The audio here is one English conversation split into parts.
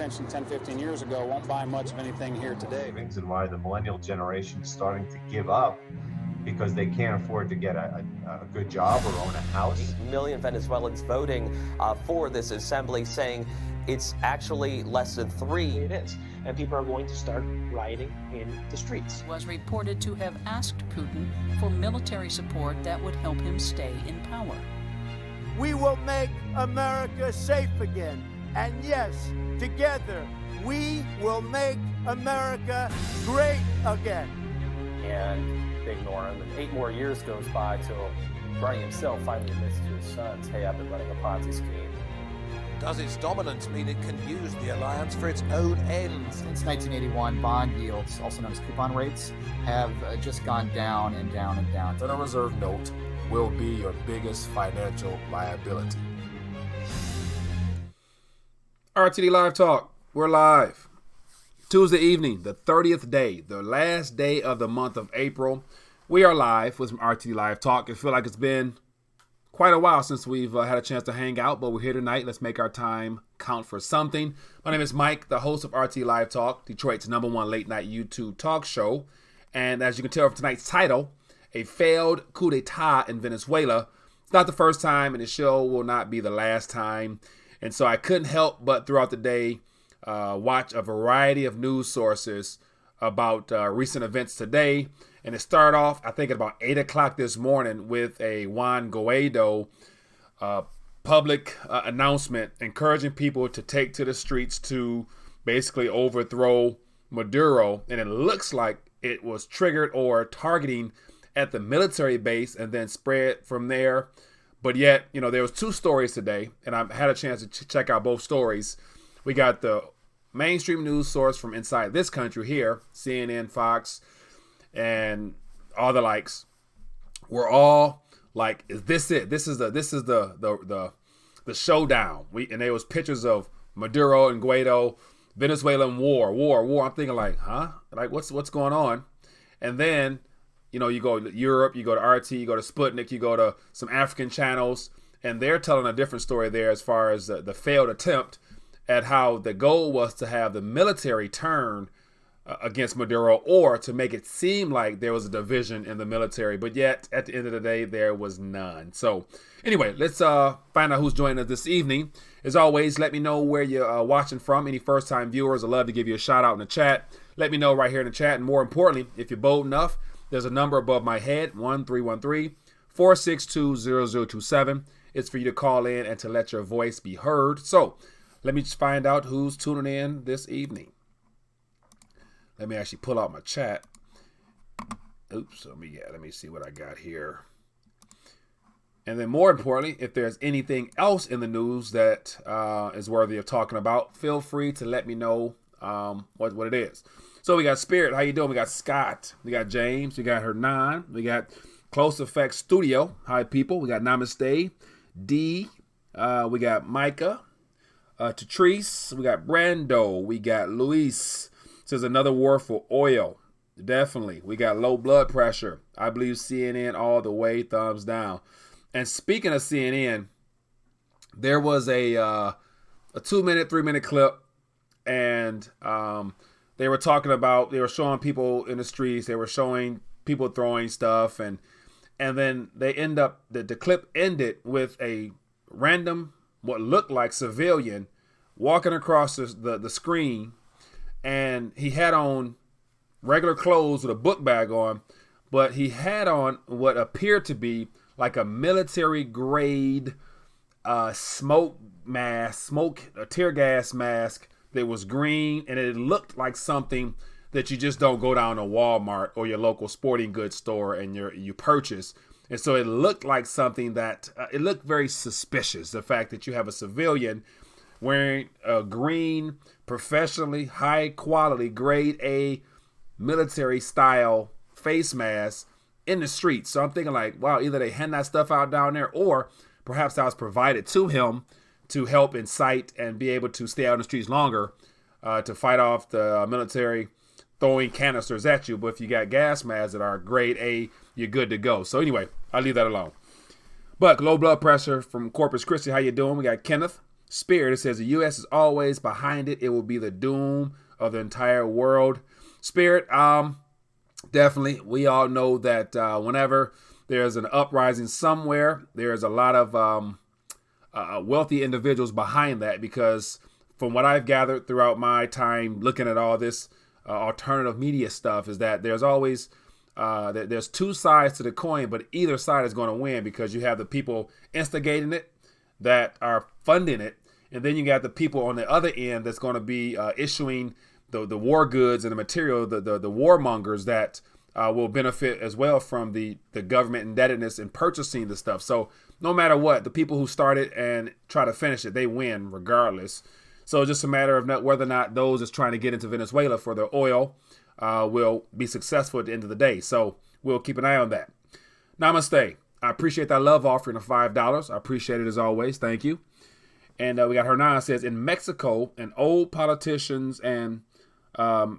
attention 10, 15 years ago won't buy much of anything here today. And why the millennial generation is starting to give up because they can't afford to get a good job or own a house. 8 million Venezuelans voting for this assembly, saying it's actually less than 3. It is. And people are going to start rioting in the streets. Was reported to have asked Putin for military support that would help him stay in power. We will make America safe again. And yes, together, we will make America great again. And they ignore him. And 8 more years goes by till Bernie himself finally admits to his sons, hey, I've been running a Ponzi scheme. Does its dominance mean it can use the alliance for its own ends? Since 1981, bond yields, also known as coupon rates, have just gone down and down and down. Federal Reserve note will be your biggest financial liability. RTD Live Talk. We're live. Tuesday evening, the 30th day, the last day of the month of April. We are live with some RTD Live Talk. I feel like it's been quite a while since we've had a chance to hang out, but we're here tonight. Let's make our time count for something. My name is Mike, the host of RTD Live Talk, Detroit's #1 late night YouTube talk show. And as you can tell from tonight's title, a failed coup d'etat in Venezuela. It's not the first time, and the show will not be the last time. And so I couldn't help but throughout the day watch a variety of news sources about recent events today. And it started off, I think, at about 8 o'clock this morning with a Juan Guaido public announcement encouraging people to take to the streets to basically overthrow Maduro. And it looks like it was triggered or targeting at the military base and then spread from there. But yet, you know, there was 2 stories today, and I had a chance to check out both stories. We got the mainstream news source from inside this country here, CNN, Fox, and all the likes. We're all like, "Is this it? This is the showdown." And there was pictures of Maduro and Guaido, Venezuelan war. I'm thinking like, huh? Like what's going on? And then, you know, you go to Europe, you go to RT, you go to Sputnik, you go to some African channels, and they're telling a different story there as far as the failed attempt at how the goal was to have the military turn against Maduro or to make it seem like there was a division in the military. But yet, at the end of the day, there was none. So anyway, let's find out who's joining us this evening. As always, let me know where you're watching from. Any first-time viewers, I'd love to give you a shout-out in the chat. Let me know right here in the chat. And more importantly, if you're bold enough, there's a number above my head, 1-313-462-0027. It's for you to call in and to let your voice be heard. So let me just find out who's tuning in this evening. Let me actually pull out my chat. Oops, let me see what I got here. And then more importantly, if there's anything else in the news that is worthy of talking about, feel free to let me know what it is. So we got Spirit. How you doing? We got Scott. We got James. We got Hernan. We got Close Effects Studio. Hi, people. We got Namaste. D. We got Micah. Tatrice. We got Brando. We got Luis. Says another war for oil. Definitely. We got low blood pressure. I believe CNN all the way. Thumbs down. And speaking of CNN, there was a 2-minute, 3-minute clip, and they were showing people in the streets. They were showing people throwing stuff, and then the clip ended with a random, what looked like civilian, walking across the screen, and he had on regular clothes with a book bag on, but he had on what appeared to be like a military grade smoke mask, a tear gas mask that was green, and it looked like something that you just don't go down to Walmart or your local sporting goods store and you purchase. And so it looked like something that it looked very suspicious. The fact that you have a civilian wearing a green, professionally high quality, grade A military style face mask in the streets. So I'm thinking like, wow, either they hand that stuff out down there, or perhaps that was provided to him to help incite and be able to stay out in the streets longer to fight off the military throwing canisters at you. But if you got gas masks that are grade A, you're good to go. So anyway, I'll leave that alone. But low blood pressure from Corpus Christi. How you doing? We got Kenneth. Spirit, it says the U.S. is always behind it. It will be the doom of the entire world. Spirit, definitely. We all know that whenever there's an uprising somewhere, there's a lot of wealthy individuals behind that, because from what I've gathered throughout my time looking at all this alternative media stuff is that there's always there's two sides to the coin, but either side is going to win, because you have the people instigating it that are funding it, and then you got the people on the other end that's going to be issuing the war goods and the material, the warmongers that will benefit as well from the government indebtedness in purchasing the stuff. So no matter what, the people who start it and try to finish it, they win regardless. So it's just a matter of whether or not those that's trying to get into Venezuela for their oil will be successful at the end of the day. So we'll keep an eye on that. Namaste. I appreciate that love offering of $5. I appreciate it as always. Thank you. And we got Hernan says, in Mexico, and old politicians and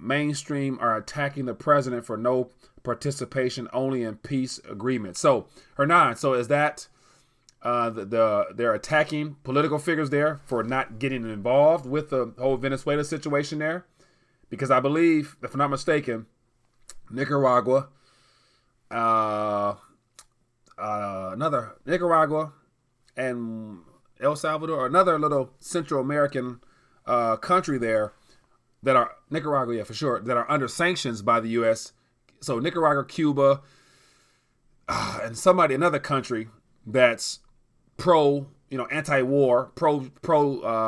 mainstream are attacking the president for no participation, only in peace agreements. So Hernan, so is that they're attacking political figures there for not getting involved with the whole Venezuela situation there? Because I believe, if I'm not mistaken, Nicaragua, Nicaragua and El Salvador, another little Central American country there that are, Nicaragua, yeah, for sure, that are under sanctions by the U.S. So Nicaragua, Cuba, and another country that's anti-war, pro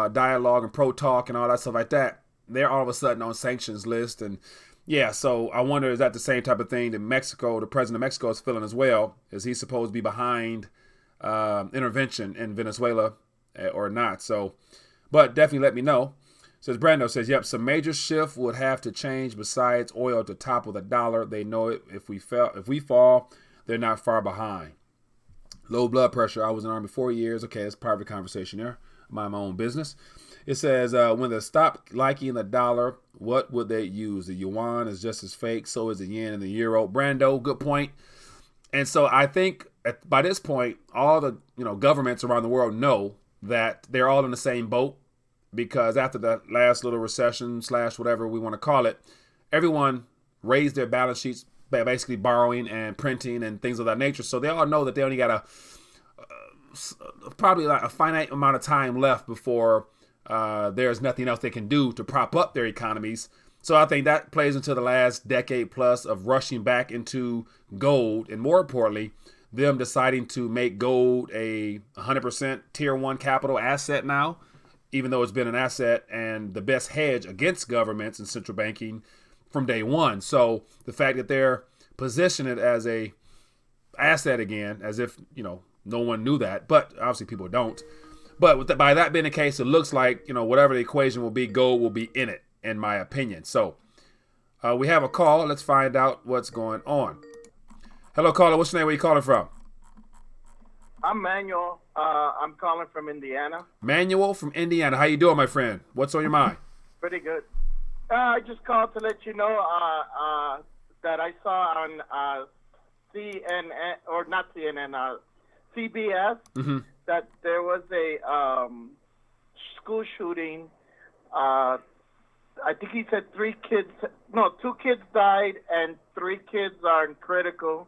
dialogue and pro talk and all that stuff like that. They're all of a sudden on sanctions list. And yeah, so I wonder, is that the same type of thing that Mexico, the president of Mexico, is feeling as well? Is he supposed to be behind intervention in Venezuela or not? So, but definitely let me know. Says Brando says, yep, some major shift would have to change besides oil to topple the dollar. They know it. If we fall, they're not far behind. Low blood pressure. I was in the Army 4 years. Okay, that's part of the conversation there. Mind my own business. It says, when they stop liking the dollar, what would they use? The yuan is just as fake. So is the yen and the euro. Brando, good point. And so I think by this point, all the governments around the world know that they're all in the same boat, because after that last little recession / whatever we want to call it, everyone raised their balance sheets by basically borrowing and printing and things of that nature. So they all know that they only got probably like a finite amount of time left before there's nothing else they can do to prop up their economies. So I think that plays into the last decade plus of rushing back into gold, and more importantly, them deciding to make gold a 100% tier 1 capital asset now, even though it's been an asset and the best hedge against governments and central banking from day one. So the fact that they're positioning it as a asset again, as if, no one knew that, but obviously people don't. But by that being the case, it looks like, whatever the equation will be, gold will be in it, in my opinion. So we have a call. Let's find out what's going on. Hello, caller. What's your name? Where you calling from? I'm Manuel. I'm calling from Indiana. Manuel from Indiana. How you doing, my friend? What's on your mind? Pretty good. I just called to let you know that I saw on CNN, or not CNN, CBS, that there was a school shooting. I think he said 2 kids died and 3 kids are in critical,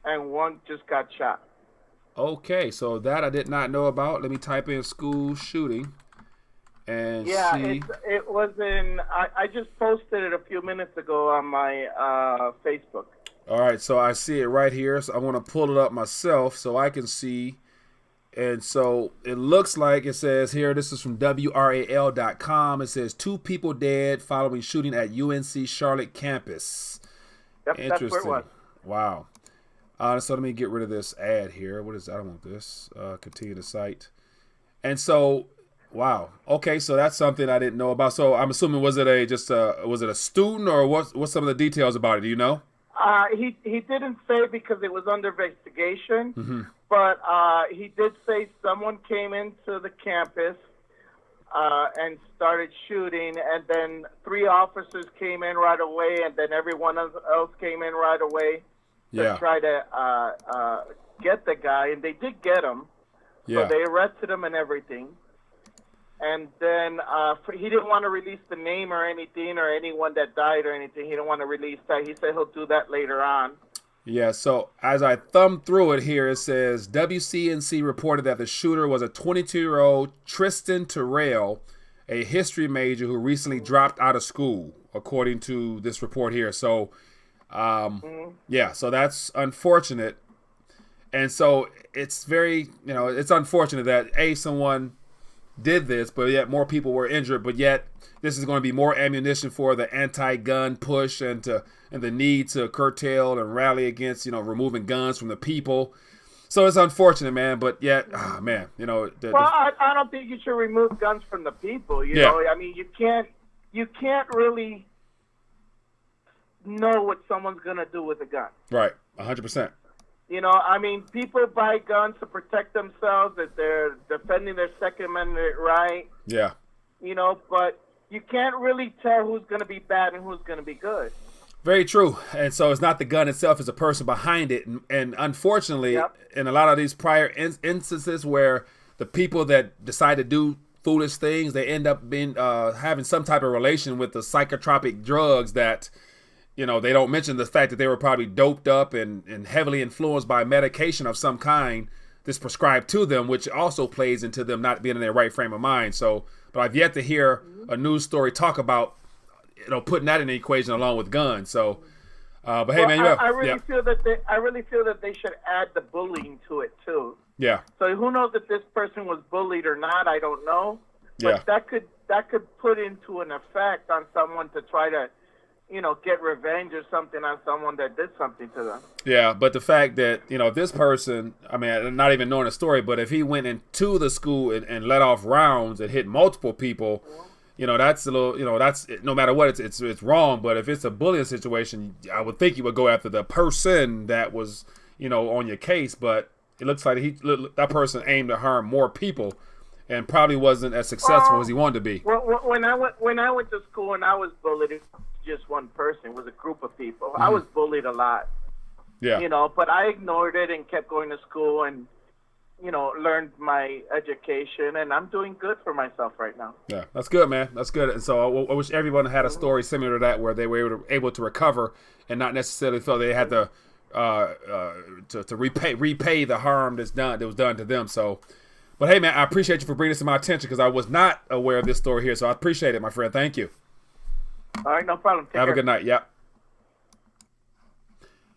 and 1 just got shot. Okay, so that I did not know about. Let me type in school shooting and see. It was in. I just posted it a few minutes ago on my Facebook. All right, so I see it right here. So I want to pull it up myself so I can see. And so it looks like it says here, this is from WRAL.com. It says 2 people dead following shooting at UNC Charlotte campus. Yep, interesting. That's where it was. Wow. So let me get rid of this ad here. What is, I don't want this. Continue the site. And so, wow. Okay, so that's something I didn't know about. So I'm assuming, was it a student, or what's some of the details about it? Do you know? He didn't say because it was under investigation, but he did say someone came into the campus and started shooting, and then 3 officers came in right away, and then everyone else came in right away to try to get the guy, and they did get him. So they arrested him and everything. And then he didn't want to release the name or anything or anyone that died or anything. He didn't want to release that. He said he'll do that later on. Yeah, so as I thumb through it here, it says WCNC reported that the shooter was a 22-year-old Tristan Terrell, a history major who recently dropped out of school, according to this report here. So, yeah, so that's unfortunate. And so it's very, it's unfortunate that, someone did this, but yet more people were injured, but yet this is going to be more ammunition for the anti-gun push and the need to curtail and rally against, removing guns from the people. So it's unfortunate, man, but yet, man, Well, I don't think you should remove guns from the people, you know? I mean, you can't really know what someone's going to do with a gun. Right, 100%. I mean, people buy guns to protect themselves, that they're defending their Second Amendment right. Yeah. But you can't really tell who's going to be bad and who's going to be good. Very true. And so it's not the gun itself, it's a person behind it. And unfortunately, in a lot of these prior instances where the people that decide to do foolish things, they end up being having some type of relation with the psychotropic drugs that, they don't mention the fact that they were probably doped up and heavily influenced by medication of some kind that's prescribed to them, which also plays into them not being in their right frame of mind. So, but I've yet to hear a news story talk about, putting that in the equation along with guns. So, but hey, man, I really feel that they should add the bullying to it too. Yeah. So who knows if this person was bullied or not? I don't know. But that could put into an effect on someone to try to, get revenge or something on someone that did something to them. Yeah, but the fact that, this person, I mean, not even knowing the story, but if he went into the school and let off rounds and hit multiple people, that's a little, that's, no matter what, it's wrong. But if it's a bullying situation, I would think you would go after the person that was, on your case. But it looks like that person aimed to harm more people and probably wasn't as successful as he wanted to be. Well, when I went to school and I was bullied, it was just one person. It was a group of people. I was bullied a lot. Yeah. But I ignored it and kept going to school and, learned my education, and I'm doing good for myself right now. Yeah, that's good, man. That's good. And so I wish everyone had a story similar to that where they were able to recover and not necessarily feel they had to repay the harm that was done to them. So, but hey, man, I appreciate you for bringing this to my attention because I was not aware of this story here. So I appreciate it, my friend. Thank you. All right, no problem. Have a good night. Yep.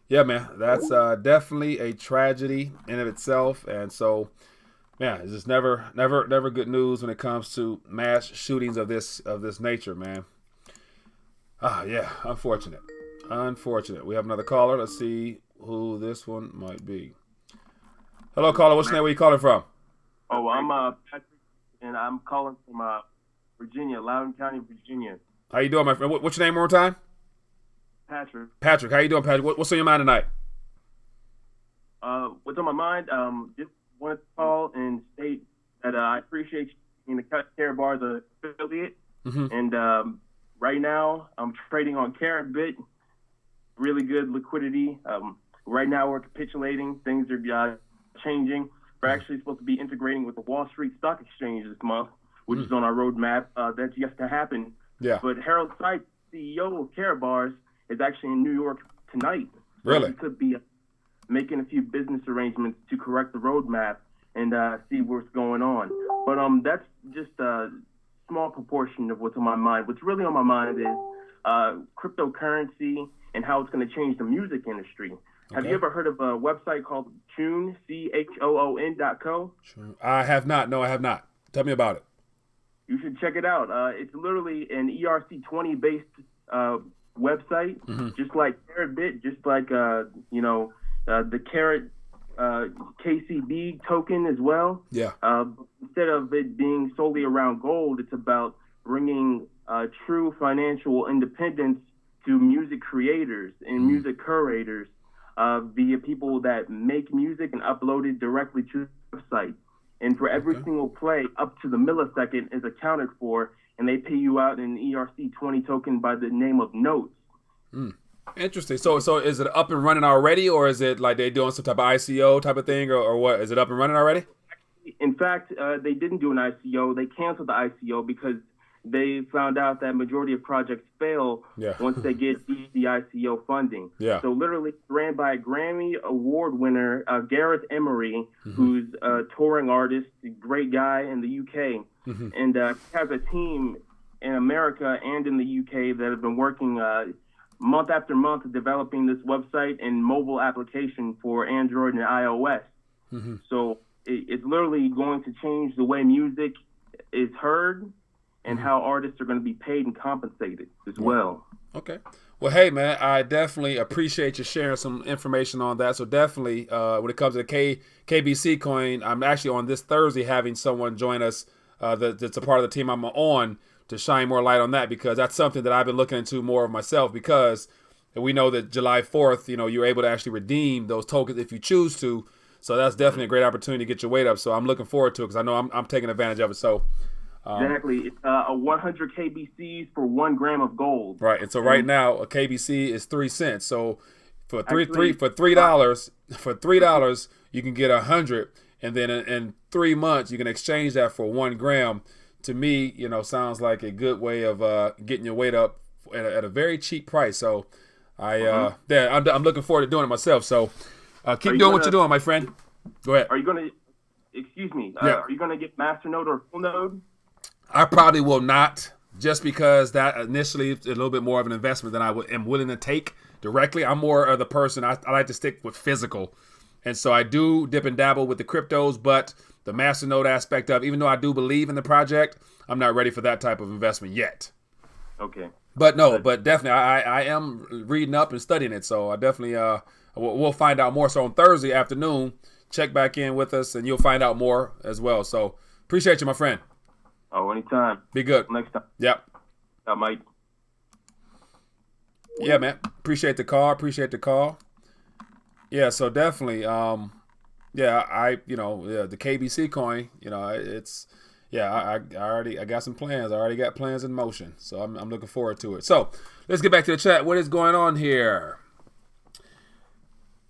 Yeah, man, that's definitely a tragedy in of itself, and so, man, it's just never good news when it comes to mass shootings of this nature, man. Yeah, unfortunate. We have another caller. Let's see who this one might be. Hello, caller. What's your name? Where you calling from? Oh, I'm Patrick, and I'm calling from Virginia, Loudoun County, Virginia. How you doing, my friend? What's your name one more time? Patrick, how you doing, Patrick? What's on your mind tonight? What's on my mind? Just wanted to call and state that I appreciate you being the Care Bars affiliate. Mm-hmm. And right now, I'm trading on Carrotbit. Really good liquidity. Right now, we're capitulating. Things are changing. We're actually supposed to be integrating with the Wall Street Stock Exchange this month, which is on our roadmap. That's yet to happen. Yeah. But Harold Seitz, CEO of Care Bars, is actually in New York tonight. Really? He could be making a few business arrangements to correct the roadmap and see what's going on. But that's just a small proportion of what's on my mind. What's really on my mind is cryptocurrency and how it's going to change the music industry. Okay. Have you ever heard of a website called Choon, CHOON.co? I have not. No, I have not. Tell me about it. You should check it out. It's literally an ERC20 based website, just like Carrotbit, just like the Carrot KCB token as well. Yeah. Instead of it being solely around gold, it's about bringing true financial independence to music creators and music curators via people that make music and upload it directly to the website. And for every single play, up to the millisecond is accounted for, and they pay you out an ERC20 token by the name of notes. Interesting. So is it up and running already, or is it like they doing some type of ICO type of thing, or what? Is it up and running already? In fact, they didn't do an ICO. They canceled the ICO because they found out that majority of projects fail once they get the ICO funding. Yeah. So literally ran by a Grammy Award winner, Gareth Emery, who's a touring artist, a great guy in the UK, and has a team in America and in the UK that have been working month after month developing this website and mobile application for Android and iOS. So it's literally going to change the way music is heard and how artists are going to be paid and compensated as well. Okay. Well, hey, man, I definitely appreciate you sharing some information on that. So definitely, when it comes to the KBC coin, I'm actually on this Thursday having someone join us that's a part of the team I'm on to shine more light on that, because that's something that I've been looking into more of myself, because we know that July 4th, you're able to actually redeem those tokens if you choose to. So that's definitely a great opportunity to get your weight up. So I'm looking forward to it because I know I'm taking advantage of it. So exactly. It's a 100 KBCs for 1 gram of gold. Right. And so right now a KBC is 3 cents. So for $3 you can get 100, and then in 3 months you can exchange that for 1 gram. To me, sounds like a good way of getting your weight up at a very cheap price. So I'm looking forward to doing it myself. So keep doing what you're doing, my friend. Go ahead. Are you going to, are you going to get Masternode or Full Node? I probably will not, just because that initially is a little bit more of an investment than I am willing to take directly. I'm more of the person, I like to stick with physical. And so I do dip and dabble with the cryptos, but the Masternode aspect of, even though I do believe in the project, I'm not ready for that type of investment yet. Okay. But definitely, I am reading up and studying it. So I definitely, we'll find out more. So on Thursday afternoon, check back in with us and you'll find out more as well. So appreciate you, my friend. Oh, anytime. Be good. Next time. Yep. I might. Yeah, man. Appreciate the call. Yeah, so definitely, the KBC coin, it's, I got some plans. I already got plans in motion. So I'm looking forward to it. So let's get back to the chat. What is going on here?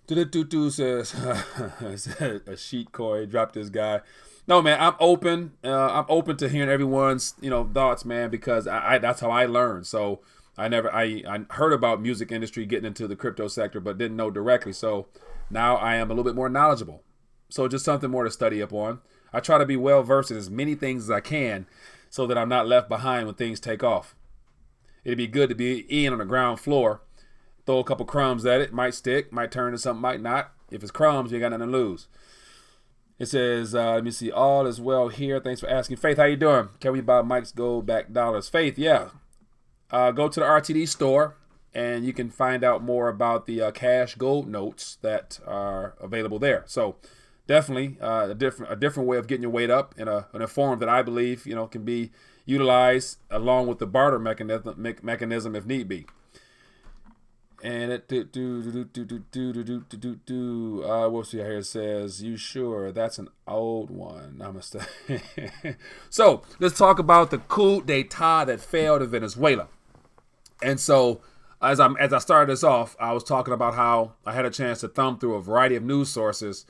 Says a sheet coin. Drop this guy. No, man, I'm open. I'm open to hearing everyone's, thoughts, man, because that's how I learned. So I heard about music industry getting into the crypto sector, but didn't know directly. So now I am a little bit more knowledgeable. So just something more to study up on. I try to be well versed in as many things as I can so that I'm not left behind when things take off. It'd be good to be in on the ground floor, throw a couple crumbs at it, might stick, might turn to something, might not. If it's crumbs, you ain't got nothing to lose. It says, let me see, all is well here. Thanks for asking. Faith, how you doing? Can we buy Mike's gold back dollars? Faith, yeah. Go to the RTD store and you can find out more about the cash gold notes that are available there. So definitely a different way of getting your weight up in a form that I believe can be utilized along with the barter mechanism if need be. And it we'll see here. It says, "You sure that's an old one?" Namaste. So let's talk about the coup d'état that failed in Venezuela. And so as I started this off, I was talking about how I had a chance to thumb through a variety of news sources,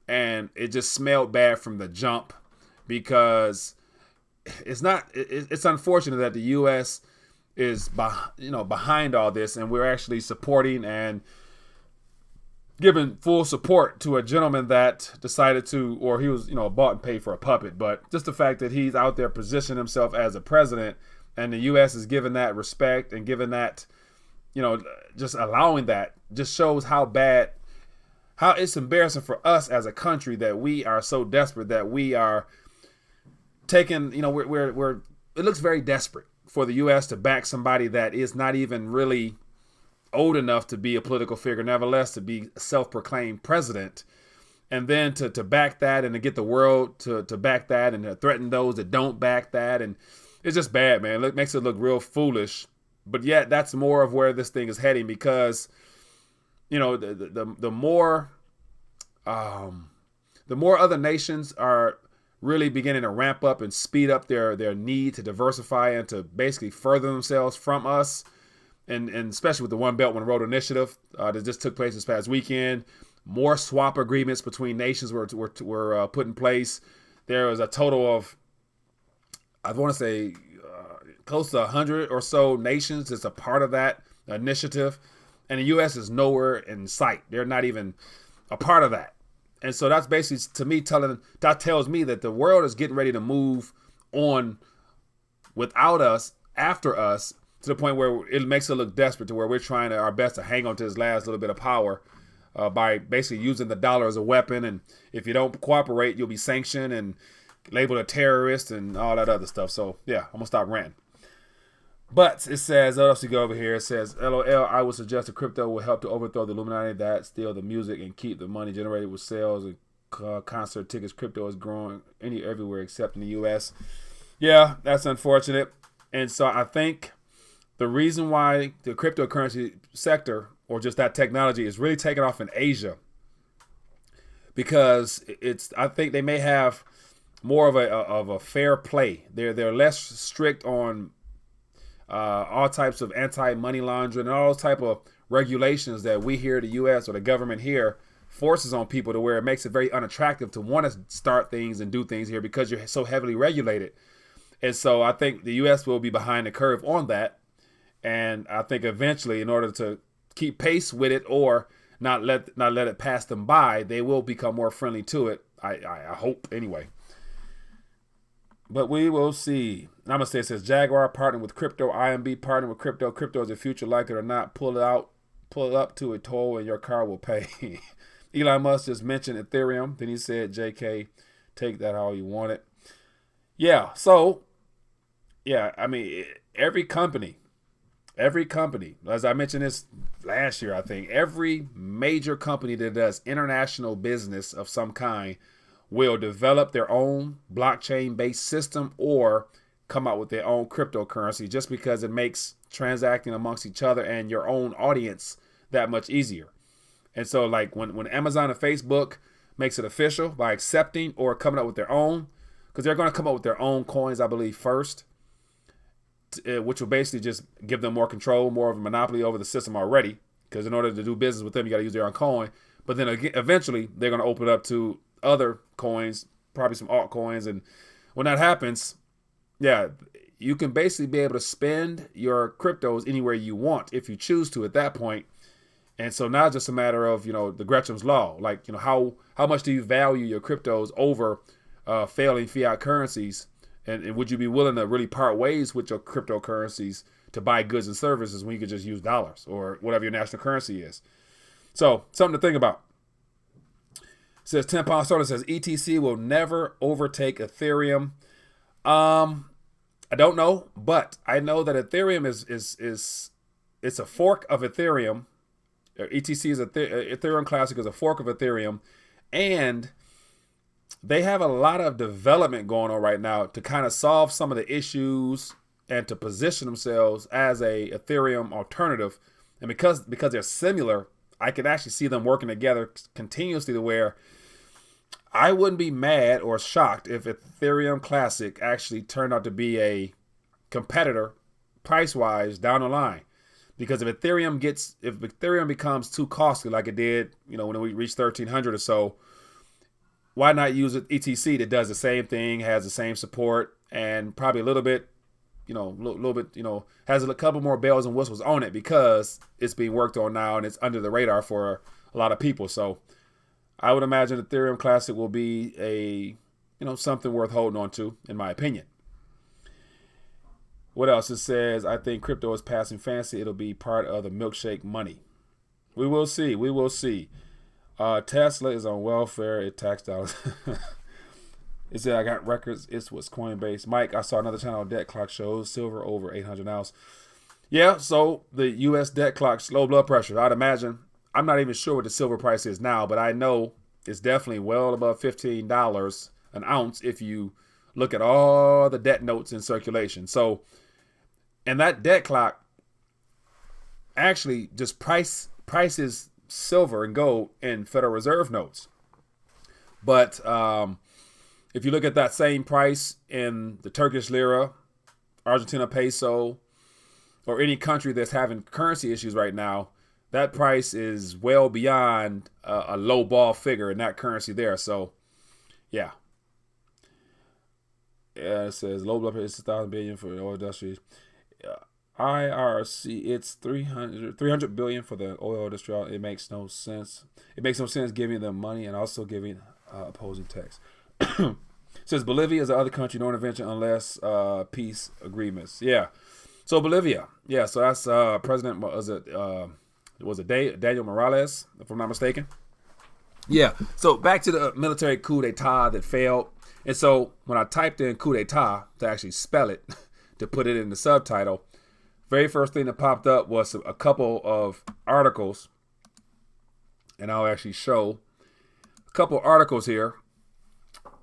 and it just smelled bad from the jump, because it's unfortunate that the U.S. is behind all this, and we're actually supporting and giving full support to a gentleman that decided to, or he was bought and paid for a puppet, but just the fact that he's out there positioning himself as a president, and the U.S. is giving that respect and giving that, just allowing that, just shows how it's embarrassing for us as a country that we are so desperate that we are taking, we're it looks very desperate for the U.S. to back somebody that is not even really old enough to be a political figure, nevertheless to be a self-proclaimed president, and then to back that and to get the world to back that and to threaten those that don't back that. And it's just bad, man. It makes it look real foolish. But yet that's more of where this thing is heading, because, the more other nations are really beginning to ramp up and speed up their need to diversify and to basically further themselves from us. And especially with the One Belt, One Road initiative that just took place this past weekend, more swap agreements between nations were put in place. there was a total of, I want to say, close to 100 or so nations that's a part of that initiative. And the U.S. is nowhere in sight. They're not even a part of that. And so that's basically, to me, that tells me that the world is getting ready to move on without us, after us, to the point where it makes it look desperate, to where we're trying our best to hang on to this last little bit of power by basically using the dollar as a weapon. And if you don't cooperate, you'll be sanctioned and labeled a terrorist and all that other stuff. So, yeah, I'm going to stop ranting. But it says, what else you go over here? It says, LOL, I would suggest that crypto will help to overthrow the Illuminati that steal the music and keep the money generated with sales and concert tickets. Crypto is growing everywhere except in the U.S. Yeah, that's unfortunate. And so I think the reason why the cryptocurrency sector, or just that technology, is really taking off in Asia, because I think they may have more of a fair play. They're less strict on all types of anti-money laundering and all those type of regulations that we here in the U.S. or the government here forces on people, to where it makes it very unattractive to want to start things and do things here because you're so heavily regulated. And so I think the U.S. will be behind the curve on that. And I think eventually, in order to keep pace with it or not let it pass them by, they will become more friendly to it. I hope anyway. But we will see. Namaste. It says Jaguar partnered with crypto. IMB partnered with crypto. Crypto is the future, like it or not. Pull it up to a toll and your car will pay. Elon Musk just mentioned Ethereum. Then he said, JK, take that how you want it. Yeah. So, yeah, I mean, every company, as I mentioned this last year, I think every major company that does international business of some kind will develop their own blockchain-based system or come out with their own cryptocurrency, just because it makes transacting amongst each other and your own audience that much easier. And so, like when Amazon and Facebook makes it official by accepting or coming up with their own, because they're going to come up with their own coins, I believe, first, which will basically just give them more control, more of a monopoly over the system already, because in order to do business with them, you got to use their own coin. But then eventually, they're going to open it up to other coins, probably some altcoins. And when that happens, yeah, you can basically be able to spend your cryptos anywhere you want if you choose to at that point. And so now it's just a matter of, the Gretchen's law, like, how much do you value your cryptos over failing fiat currencies? And would you be willing to really part ways with your cryptocurrencies to buy goods and services when you could just use dollars or whatever your national currency is? So something to think about. It says 10 pound soda says ETC will never overtake Ethereum. I don't know, but I know that Ethereum is it's a fork of Ethereum. ETC is Ethereum Classic is a fork of Ethereum, and they have a lot of development going on right now to kind of solve some of the issues and to position themselves as a Ethereum alternative. And because they're similar, I can actually see them working together continuously, to where I wouldn't be mad or shocked if Ethereum Classic actually turned out to be a competitor price-wise down the line. Because if Ethereum becomes too costly like it did, when we reached 1,300 or so, why not use an ETC that does the same thing, has the same support, and probably a little bit, has a couple more bells and whistles on it, because it's being worked on now and it's under the radar for a lot of people. So I would imagine Ethereum Classic will be a, something worth holding on to, in my opinion. What else? It says, I think crypto is passing fancy. It'll be part of the milkshake money. We will see. We will see. Tesla is on welfare. It tax dollars. It said, I got records. It's what's Coinbase. Mike, I saw another channel, Debt Clock, shows silver over 800 ounce. Yeah, so the U.S. debt clock, low blood pressure. I'd imagine. I'm not even sure what the silver price is now, but I know it's definitely well above $15 an ounce if you look at all the debt notes in circulation. So, and that debt clock actually just prices silver and gold in Federal Reserve notes. But if you look at that same price in the Turkish lira, Argentina peso, or any country that's having currency issues right now, that price is well beyond a low ball figure in that currency there. So, yeah. it says low blood pressure is 1,000 billion for the oil industry. IRC, it's 300 billion for the oil industry. It makes no sense. It makes no sense giving them money and also giving opposing tax. Says Bolivia is the other country, no intervention unless peace agreements. Yeah. So Bolivia. Yeah. So that's President, was it Daniel Morales, if I'm not mistaken? Yeah. So back to the military coup d'etat that failed. And so when I typed in coup d'etat to actually spell it, to put it in the subtitle, very first thing that popped up was a couple of articles. And I'll actually show a couple articles here.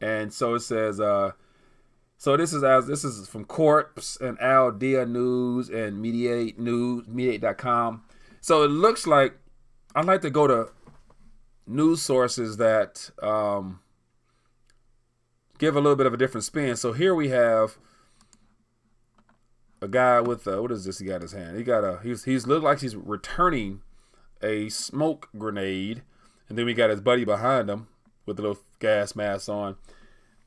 And so it says, so this is from Corpse and Al Dia News and Mediate.com. So it looks like I'd like to go to news sources that give a little bit of a different spin. So here we have a guy with what is this he got in his hand? He's looked like he's returning a smoke grenade, and then we got his buddy behind him with a little gas mask on.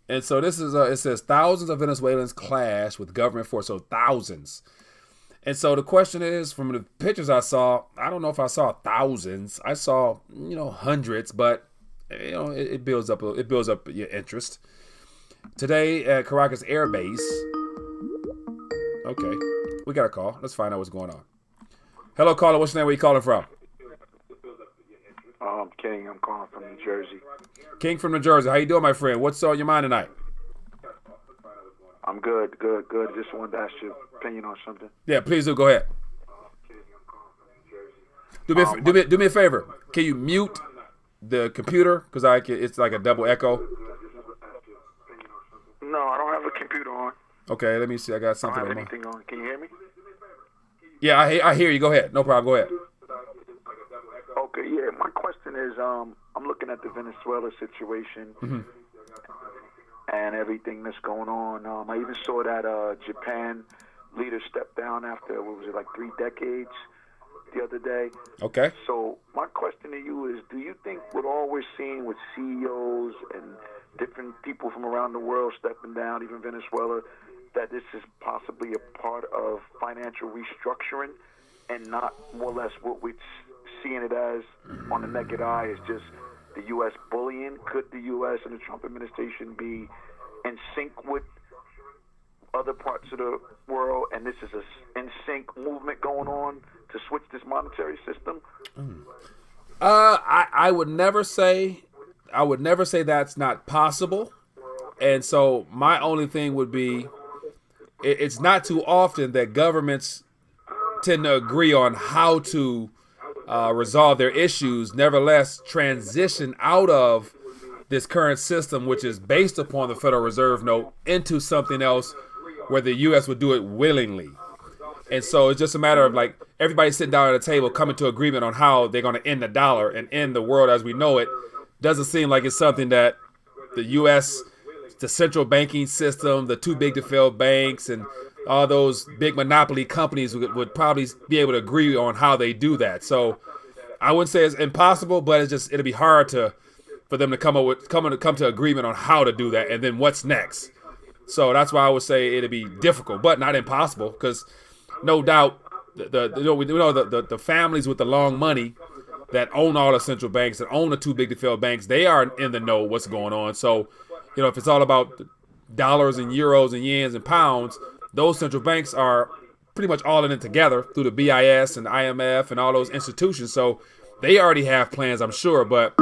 And so this is it says thousands of Venezuelans clash with government force, so thousands. And so the question is, from the pictures I saw, I don't know if I saw thousands. I saw, hundreds, but it builds up your interest. Today at Caracas Air Base. Okay, we got a call. Let's find out what's going on. Hello, caller. What's your name? Where you calling from? King. I'm calling from New Jersey. King from New Jersey. How you doing, my friend? What's on your mind tonight? I'm good. Just wanted to ask your opinion on something. Yeah, please do. Go ahead. Do me a favor. Can you mute the computer? Because it's like a double echo. No, I don't have a computer on. Okay, let me see. I got something. I don't have anything on. Can you hear me? Yeah, I hear you. Go ahead. No problem. Go ahead. Okay, yeah. My question is, I'm looking at the Venezuela situation and everything that's going on. I even saw that Japan leader stepped down after, 3 decades the other day. Okay. So my question to you is, do you think with all we're seeing with CEOs and different people from around the world stepping down, even Venezuela, that this is possibly a part of financial restructuring and not more or less what we're seeing it as on the naked eye is just the U.S. bullying? Could the U.S. and the Trump administration be in sync with other parts of the world, and this is a in sync movement going on to switch this monetary system? I would never say that's not possible. And so my only thing would be, it's not too often that governments tend to agree on how to resolve their issues, nevertheless transition out of this current system, which is based upon the Federal Reserve note, into something else where the U.S. would do it willingly. And so it's just a matter of like everybody sitting down at a table coming to agreement on how they're going to end the dollar and end the world as we know it. Doesn't seem like it's something that the U.S., the central banking system, the too big to fail banks, and all those big monopoly companies would probably be able to agree on how they do that. So I wouldn't say it's impossible, but it'll be hard for them to come to agreement on how to do that, and then what's next. So that's why I would say it'll be difficult, but not impossible, because no doubt the families with the long money that own all the central banks, that own the too big to fail banks, they are in the know what's going on. So, if it's all about dollars and euros and yens and pounds, those central banks are pretty much all in it together through the BIS and IMF and all those institutions. So they already have plans, I'm sure. But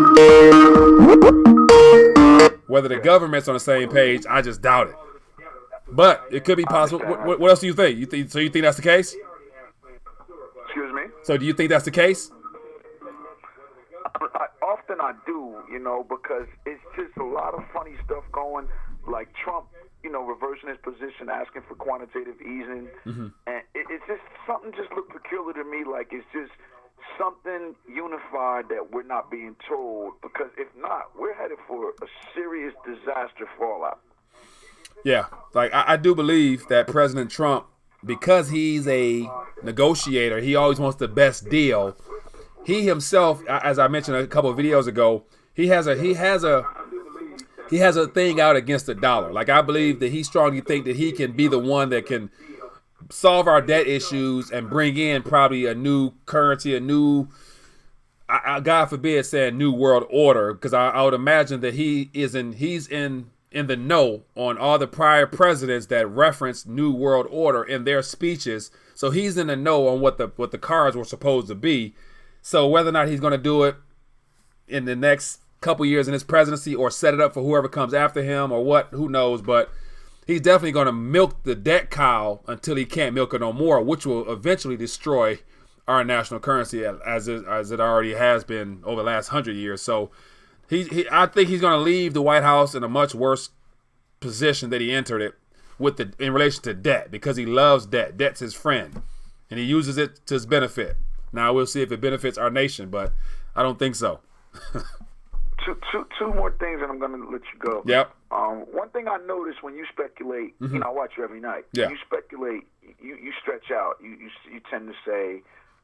whether the government's on the same page, I just doubt it. But it could be possible. What else do you think? So you think that's the case? Excuse me? So do you think that's the case? Often I do, because it's just a lot of funny stuff going, like Trump, reversing his position, asking for quantitative easing. And it's just something just looked peculiar to me, like it's just something unified that we're not being told, because if not, we're headed for a serious disaster fallout. Yeah, like I do believe that President Trump, because he's a negotiator, he always wants the best deal. He himself, as I mentioned a couple of videos ago, he has a he has a thing out against the dollar. Like, I believe that he strongly think that he can be the one that can solve our debt issues and bring in probably a new currency, a new, God forbid, saying new world order, because I would imagine that he's in the know on all the prior presidents that referenced new world order in their speeches. So he's in the know on what the cards were supposed to be. So whether or not he's going to do it in the next couple years in his presidency or set it up for whoever comes after him or what, who knows, but he's definitely going to milk the debt cow until he can't milk it no more, which will eventually destroy our national currency as it already has been over the last 100 years. So I think he's going to leave the White House in a much worse position that he entered it in relation to debt, because he loves debt. Debt's his friend, and he uses it to his benefit. Now we'll see if it benefits our nation, but I don't think so. Two more things, and I'm going to let you go. Yep. One thing I noticed when you speculate, I watch you every night. Yeah. When you speculate, you stretch out. You tend to say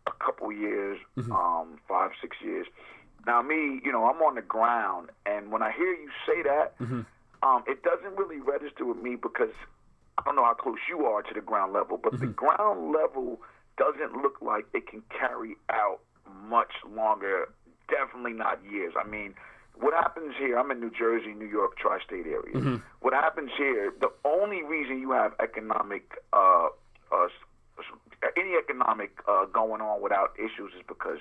a couple years, 5, 6 years. Now me, I'm on the ground, and when I hear you say that, it doesn't really register with me because I don't know how close you are to the ground level, but the ground level doesn't look like it can carry out much longer. Definitely not years. I mean, what happens here, I'm in New Jersey, New York, tri-state area. What happens here, the only reason you have any economic going on without issues is because,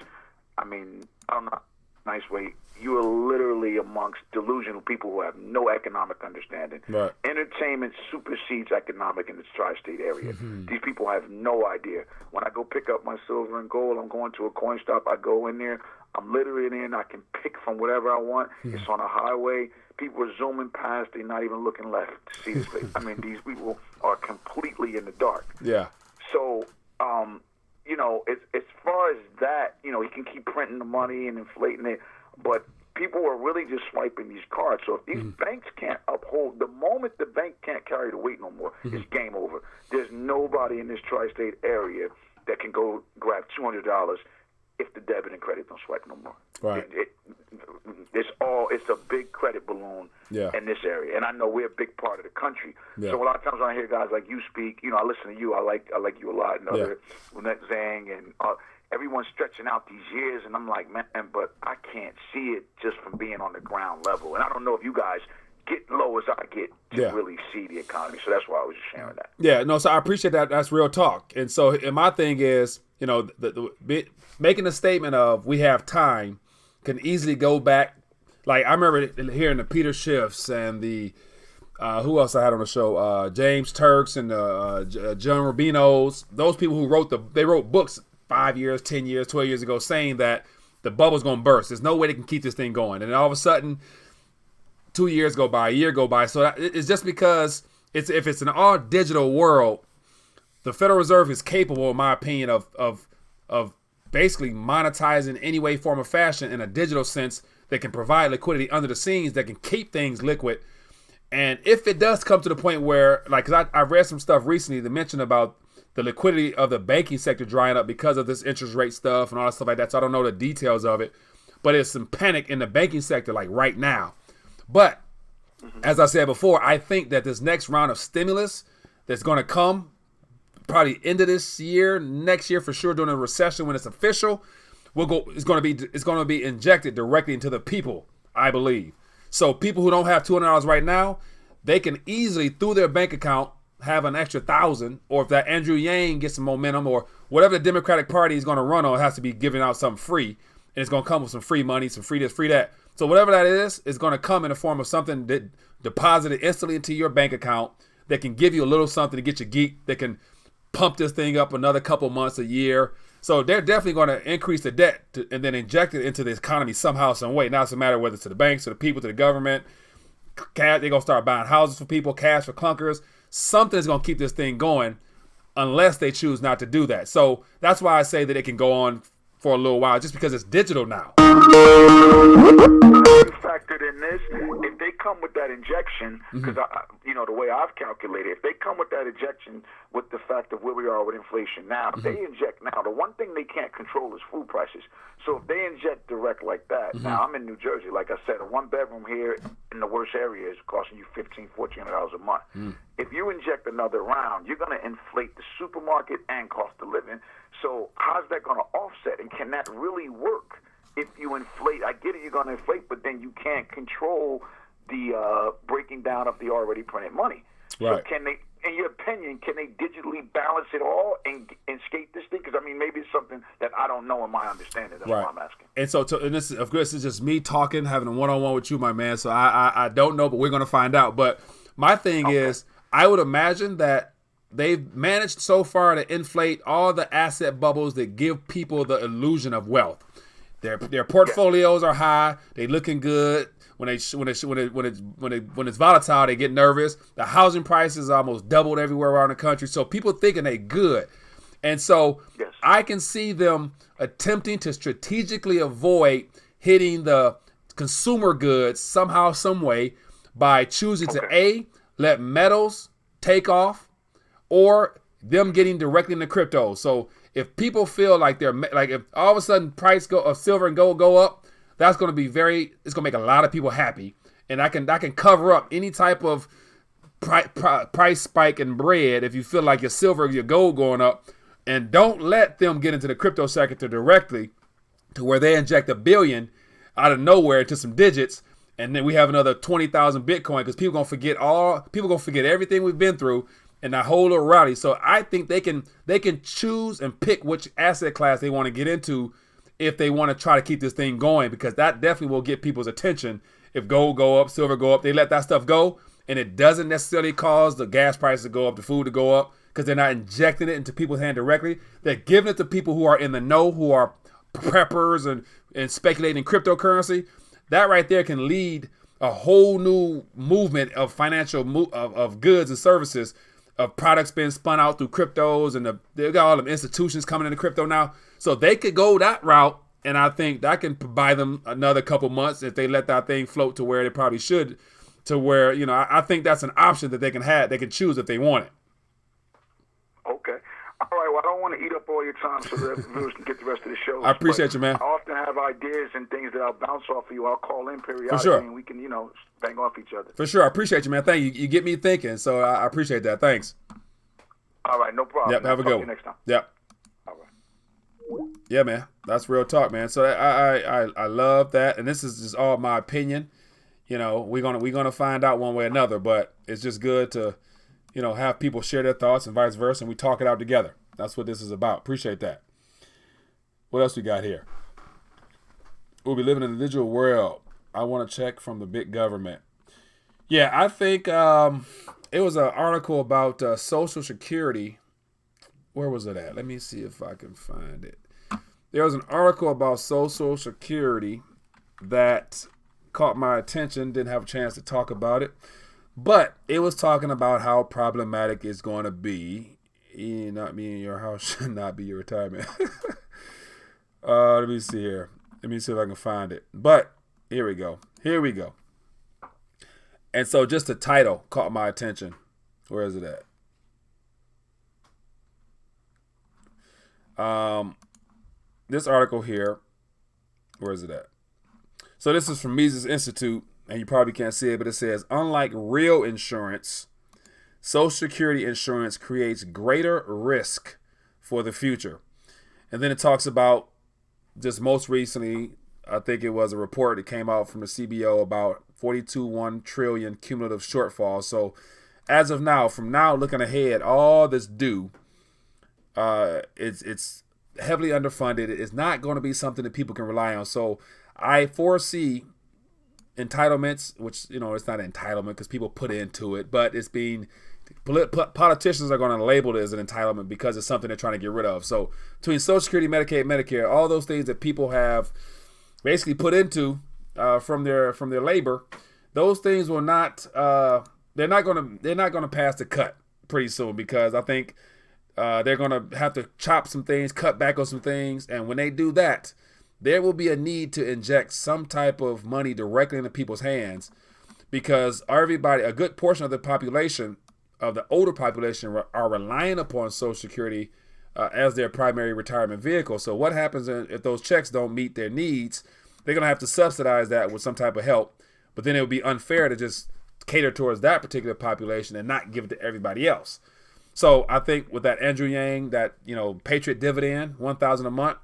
I mean, I don't know, nice way, you are literally amongst delusional people who have no economic understanding. Right. Entertainment supersedes economic in this tri-state area. These people have no idea. When I go pick up my silver and gold, I'm going to a coin shop, I go in there, I'm literally in, I can pick from whatever I want. It's on a highway. People are zooming past, they're not even looking left to see this place. I mean, these people are completely in the dark. Yeah. So, as far as that, he can keep printing the money and inflating it, but people are really just swiping these cards. So if these banks can't uphold, the moment the bank can't carry the weight no more, it's game over. There's nobody in this tri-state area that can go grab $200 if the debit and credit don't swipe no more. Right. It's a big credit balloon in this area, and I know we're a big part of the country. Yeah. So a lot of times when I hear guys like you speak, I listen to you. I like you a lot, and other Lynette Zhang, and everyone's stretching out these years, and I'm like, man, but I can't see it just from being on the ground level. And I don't know if you guys get low as I get to really see the economy. So that's why I was just sharing that. Yeah, no, so I appreciate that. That's real talk. And so, and my thing is, making a statement of we have time can easily go back. Like, I remember hearing the Peter Schiffs and the, who else I had on the show? James Turks and John Rubinos. Those people who wrote books 5 years, 10 years, 12 years ago saying that the bubble's going to burst. There's no way they can keep this thing going. And then all of a sudden, 2 years go by, a year go by. So it's just because if it's an all digital world, the Federal Reserve is capable, in my opinion, of basically monetizing any way, form, or fashion in a digital sense that can provide liquidity under the scenes, that can keep things liquid. And if it does come to the point where, like, because I read some stuff recently that mentioned about the liquidity of the banking sector drying up because of this interest rate stuff and all that stuff like that. So I don't know the details of it, but there's some panic in the banking sector, like right now. But as I said before, I think that this next round of stimulus that's going to come probably end of this year, next year for sure, during a recession when it's official, it's going to be injected directly into the people, I believe. So people who don't have $200 right now, they can easily through their bank account have an extra $1,000, or if that Andrew Yang gets some momentum, or whatever the Democratic Party is going to run on, it has to be giving out something free, and it's going to come with some free money, some free this, free that. So whatever that is going to come in the form of something that deposited instantly into your bank account that can give you a little something to get you geeked, that can pump this thing up another couple months, a year. So they're definitely going to increase the debt and then inject it into the economy somehow, some way. Now it's a matter of whether it's to the banks, to the people, to the government. Cash, they're going to start buying houses for people, cash for clunkers. Something is going to keep this thing going unless they choose not to do that. So that's why I say that it can go on for a little while, just because it's digital now. factored in this, if they come with that injection, because the way I've calculated, if they come with that injection with the fact of where we are with inflation now, if they inject now, the one thing they can't control is food prices. So if they inject direct like that, now I'm in New Jersey, like I said, a one bedroom here in the worst area is costing you $1,400 a month. If you inject another round, you're going to inflate the supermarket and cost of living. So how's that going to offset, and can that really work? If you inflate, I get it, you're going to inflate, but then you can't control the breaking down of the already printed money. Right. So can they, in your opinion, can they digitally balance it all and skate this thing? Because, I mean, maybe it's something that I don't know in my understanding. That's why I'm asking. And so, and this, of course, it's just me talking, having a one-on-one with you, my man. So I don't know, but we're going to find out. But my thing is, I would imagine that they've managed so far to inflate all the asset bubbles that give people the illusion of wealth. Their portfolios are high. They looking good. When it's volatile, they get nervous. The housing prices almost doubled everywhere around the country. So people thinking they good. And so I can see them attempting to strategically avoid hitting the consumer goods somehow, some way, by choosing to A, let metals take off, or them getting directly into crypto. So if people feel like if all of a sudden price of silver and gold go up, that's going to be it's going to make a lot of people happy. And I can cover up any type of price spike in bread if you feel like your silver, your gold going up. And don't let them get into the crypto sector directly to where they inject $1 billion out of nowhere into some digits. And then we have another 20,000 Bitcoin, because people going to forget everything we've been through and that whole little rally. So I think they can choose and pick which asset class they want to get into if they want to try to keep this thing going, because that definitely will get people's attention. If gold go up, silver go up, they let that stuff go, and it doesn't necessarily cause the gas price to go up, the food to go up, because they're not injecting it into people's hand directly. They're giving it to people who are in the know, who are preppers and speculating in cryptocurrency. That right there can lead a whole new movement of financial of goods and services, of products being spun out through cryptos, and they've got all the institutions coming into crypto now. So they could go that route, and I think that can buy them another couple months if they let that thing float to where they probably should, to where, I think that's an option that they can have. They can choose if they want it. Okay. All right, well, I don't want to eat up all your time so that viewers can get the rest of the show. I appreciate you, man. I often have ideas and things that I'll bounce off of you. I'll call in periodically, For sure. and we can, bang off each other. For sure. I appreciate you, man. Thank you. You get me thinking, so I appreciate that. Thanks. All right, no problem. Yep, have a good one. Next time. Yep. All right. Yeah, man. That's real talk, man. So I love that, and this is just all my opinion. We're gonna find out one way or another, but it's just good to, have people share their thoughts and vice versa, and we talk it out together. That's what this is about. Appreciate that. What else we got here? We live in an individual world. I want to check from the big government. Yeah, I think it was an article about Social Security. Where was it at? Let me see if I can find it. There was an article about Social Security that caught my attention. Didn't have a chance to talk about it. But it was talking about how problematic it's going to be. Not being in your house should not be your retirement. Let me see here. Let me see if I can find it. But here we go. And so just the title caught my attention. Where is it at? This article here. Where is it at? So this is from Mises Institute, and you probably can't see it, but it says, unlike real insurance, Social Security insurance creates greater risk for the future. And then it talks about just most recently, I think it was a report that came out from the CBO about 42.1 trillion cumulative shortfall. So as of now, from now looking ahead, all this due, it's heavily underfunded. It's not going to be something that people can rely on. So I foresee entitlements, which, it's not an entitlement because people put into it, but it's being, politicians are going to label it as an entitlement because it's something they're trying to get rid of. So between Social Security, Medicaid, Medicare, all those things that people have basically put into from their labor, those things will not, they're not going to pass the cut pretty soon, because I think they're going to have to chop some things, cut back on some things. And when they do that, there will be a need to inject some type of money directly into people's hands, because everybody, a good portion of the population, of the older population, are relying upon Social Security as their primary retirement vehicle. So what happens if those checks don't meet their needs? They're going to have to subsidize that with some type of help. But then it would be unfair to just cater towards that particular population and not give it to everybody else. So I think with that Andrew Yang, that, you know, Patriot dividend, $1,000 a month,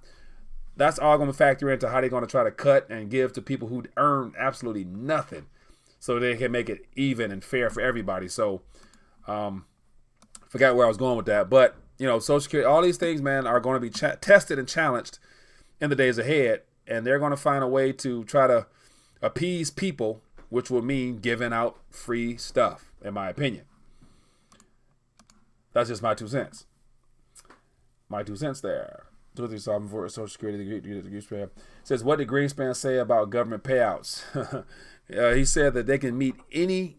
that's all going to factor into how they're going to try to cut and give to people who earn absolutely nothing, so they can make it even and fair for everybody. So forgot where I was going with that. But, you know, Social Security, all these things, man, are going to be tested and challenged in the days ahead. And they're going to find a way to try to appease people, which will mean giving out free stuff, in my opinion. That's just my 2 cents. My 2 cents there. 237 for Social Security. The says, what did Greenspan say about government payouts? He said that they can meet any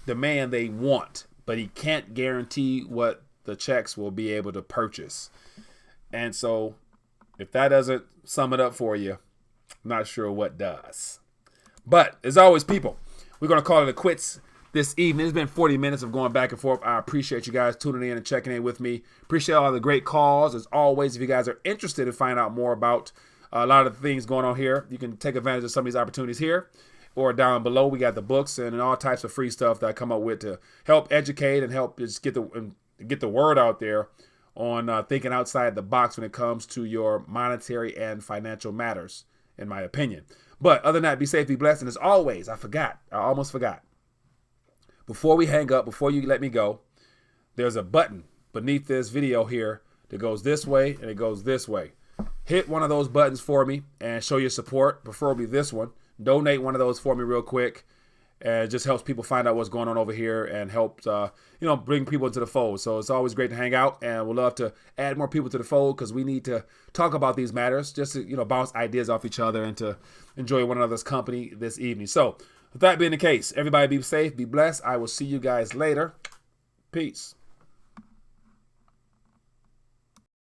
demand they want, but he can't guarantee what the checks will be able to purchase. And so if that doesn't sum it up for you, I'm not sure what does. But as always, people, we're going to call it a quits this evening. It's been 40 minutes of going back and forth. I appreciate you guys tuning in and checking in with me. Appreciate all the great calls. As always, if you guys are interested in finding out more about a lot of the things going on here, you can take advantage of some of these opportunities here or down below. We got the books and all types of free stuff that I come up with to help educate and help just get the word out there on thinking outside the box when it comes to your monetary and financial matters, in my opinion. But other than that, be safe, be blessed. And as always, I almost forgot. Before we hang up, before you let me go, there's a button beneath this video here that goes this way and it goes this way. Hit one of those buttons for me and show your support, preferably this one. Donate one of those for me real quick. And it just helps people find out what's going on over here and helps, bring people into the fold. So it's always great to hang out, and we'd love to add more people to the fold because we need to talk about these matters, just to, bounce ideas off each other and to enjoy one another's company this evening. So with that being the case, everybody be safe, be blessed. I will see you guys later. Peace.